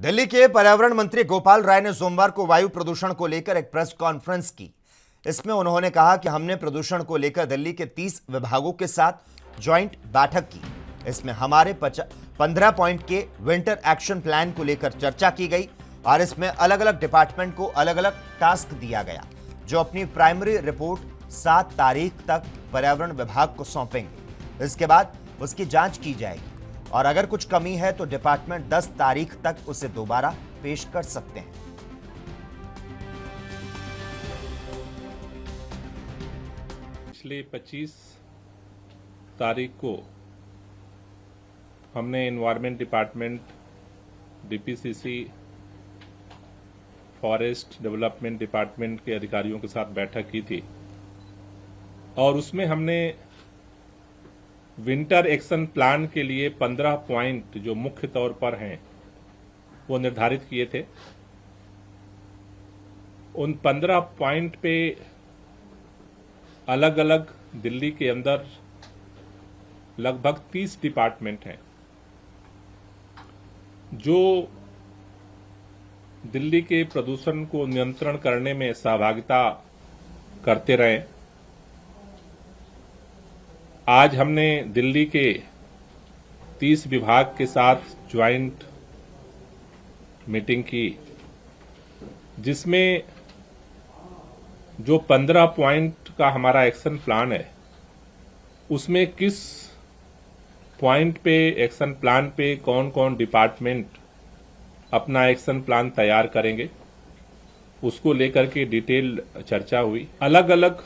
दिल्ली के पर्यावरण मंत्री गोपाल राय ने सोमवार को वायु प्रदूषण को लेकर एक प्रेस कॉन्फ्रेंस की। इसमें उन्होंने कहा कि हमने प्रदूषण को लेकर दिल्ली के 30 विभागों के साथ ज्वाइंट बैठक की। इसमें हमारे 15 पॉइंट के विंटर एक्शन प्लान को लेकर चर्चा की गई और इसमें अलग अलग डिपार्टमेंट को अलग अलग टास्क दिया गया, जो अपनी प्राइमरी रिपोर्ट 7 तारीख तक पर्यावरण विभाग को सौंपेंगे। इसके बाद उसकी जांच की जाएगी और अगर कुछ कमी है तो डिपार्टमेंट 10 तारीख तक उसे दोबारा पेश कर सकते हैं। पिछले 25 तारीख को हमने environment department, DPCC, forest development department के अधिकारियों के साथ बैठक की थी और उसमें हमने विंटर एक्शन प्लान के लिए 15 पॉइंट जो मुख्य तौर पर हैं वो निर्धारित किए थे। उन 15 पॉइंट पे अलग अलग दिल्ली के अंदर लगभग 30 डिपार्टमेंट हैं जो दिल्ली के प्रदूषण को नियंत्रण करने में सहभागिता करते रहे। आज हमने दिल्ली के 30 विभाग के साथ ज्वाइंट मीटिंग की, जिसमें जो 15 पॉइंट का हमारा एक्शन प्लान है उसमें किस पॉइंट पे, एक्शन प्लान पे कौन कौन डिपार्टमेंट अपना एक्शन प्लान तैयार करेंगे, उसको लेकर के डिटेल चर्चा हुई। अलग अलग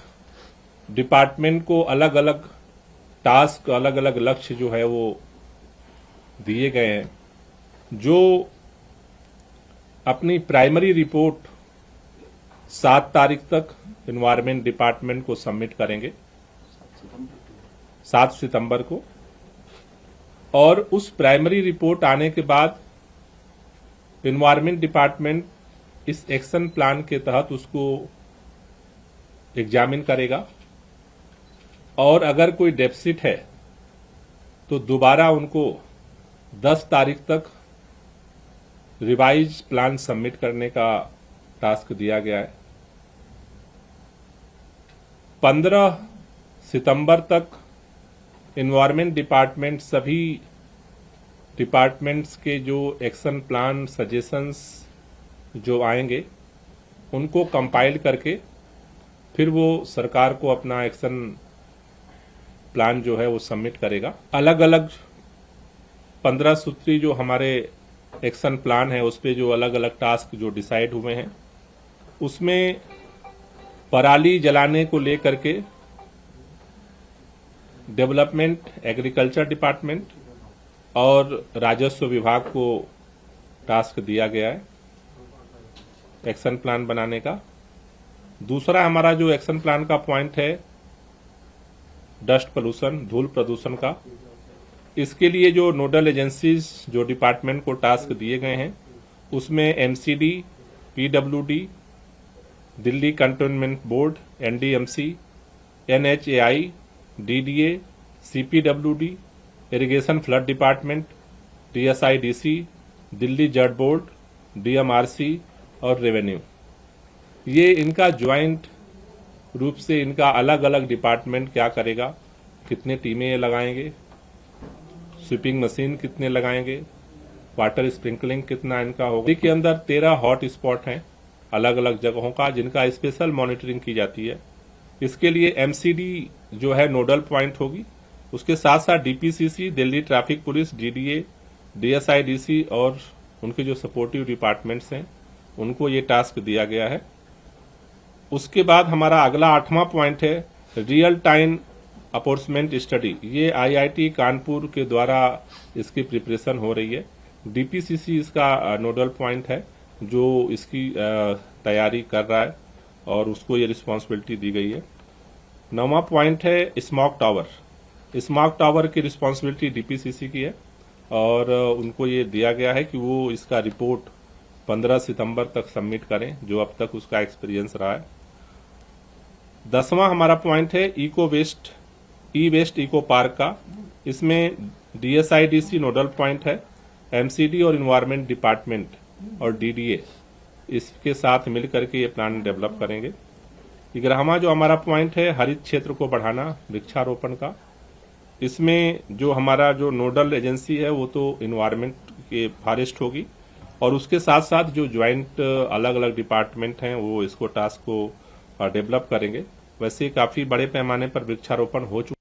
डिपार्टमेंट को अलग अलग टास्क, अलग अलग लक्ष्य जो है वो दिए गए हैं, जो अपनी प्राइमरी रिपोर्ट 7 तारीख तक एनवायरमेंट डिपार्टमेंट को सबमिट करेंगे, 7 सितंबर को। और उस प्राइमरी रिपोर्ट आने के बाद एनवायरमेंट डिपार्टमेंट इस एक्शन प्लान के तहत उसको एग्जामिन करेगा और अगर कोई डेफिसिट है तो दोबारा उनको 10 तारीख तक रिवाइज प्लान सबमिट करने का टास्क दिया गया है। 15 सितंबर तक एनवायरमेंट डिपार्टमेंट सभी डिपार्टमेंट्स के जो एक्शन प्लान सजेशंस जो आएंगे उनको कंपाइल करके फिर वो सरकार को अपना एक्शन प्लान जो है वो सबमिट करेगा। अलग अलग 15 सूत्री जो हमारे एक्शन प्लान है उस पे जो अलग अलग टास्क जो डिसाइड हुए हैं, उसमें पराली जलाने को लेकर के डेवलपमेंट, एग्रीकल्चर डिपार्टमेंट और राजस्व विभाग को टास्क दिया गया है एक्शन प्लान बनाने का। दूसरा हमारा जो एक्शन प्लान का पॉइंट है डस्ट पोल्यूशन, धूल प्रदूषण का, इसके लिए जो नोडल एजेंसीज जो डिपार्टमेंट को टास्क दिए गए हैं उसमें MCD, PWD, Delhi cantonment board, NDMC, NHAI, DDA, CPWD, irrigation flood department, TSIDC, Delhi Jal board, DMRC और रेवेन्यू, ये इनका ज्वाइंट रूप से इनका अलग अलग डिपार्टमेंट क्या करेगा, कितने टीमें लगाएंगे, स्वीपिंग मशीन कितने लगाएंगे, वाटर स्प्रिंकलिंग कितना इनका होगा। दिल्ली के अंदर 13 हॉट स्पॉट हैं अलग अलग जगहों का, जिनका स्पेशल मॉनिटरिंग की जाती है। इसके लिए एमसीडी जो है नोडल पॉइंट होगी, उसके साथ साथ DPCC, Delhi traffic police, DDA, DSIDC और उनके जो सपोर्टिव डिपार्टमेंट्स हैं उनको ये टास्क दिया गया है। उसके बाद हमारा अगला 8वां पॉइंट है रियल टाइम अपॉर्चमेंट स्टडी। ये आईआईटी कानपुर के द्वारा इसकी प्रिपरेशन हो रही है। डीपीसीसी इसका नोडल पॉइंट है जो इसकी तैयारी कर रहा है और उसको ये रिस्पांसिबिलिटी दी गई है। 9वां पॉइंट है स्मॉग टावर। स्मॉग टावर की रिस्पांसिबिलिटी डीपीसीसी की है और उनको ये दिया गया है कि वो इसका रिपोर्ट 15 सितंबर तक सबमिट करें, जो अब तक उसका एक्सपीरियंस रहा है। 10वां हमारा पॉइंट है इको वेस्ट, ई वेस्ट इको पार्क का। इसमें डीएसआईडीसी नोडल पॉइंट है, एमसीडी और एनवायरमेंट डिपार्टमेंट और डीडीए इसके साथ मिलकर के ये प्लान डेवलप करेंगे। इग्रामा जो हमारा पॉइंट है हरित क्षेत्र को बढ़ाना, वृक्षारोपण का, इसमें जो हमारा जो नोडल एजेंसी है वो तो इन्वायरमेंट के फॉरेस्ट होगी और उसके साथ साथ जो ज्वाइंट अलग अलग डिपार्टमेंट हैं वो इसको टास्क को डेवलप करेंगे। वैसे काफी बड़े पैमाने पर वृक्षारोपण हो चुका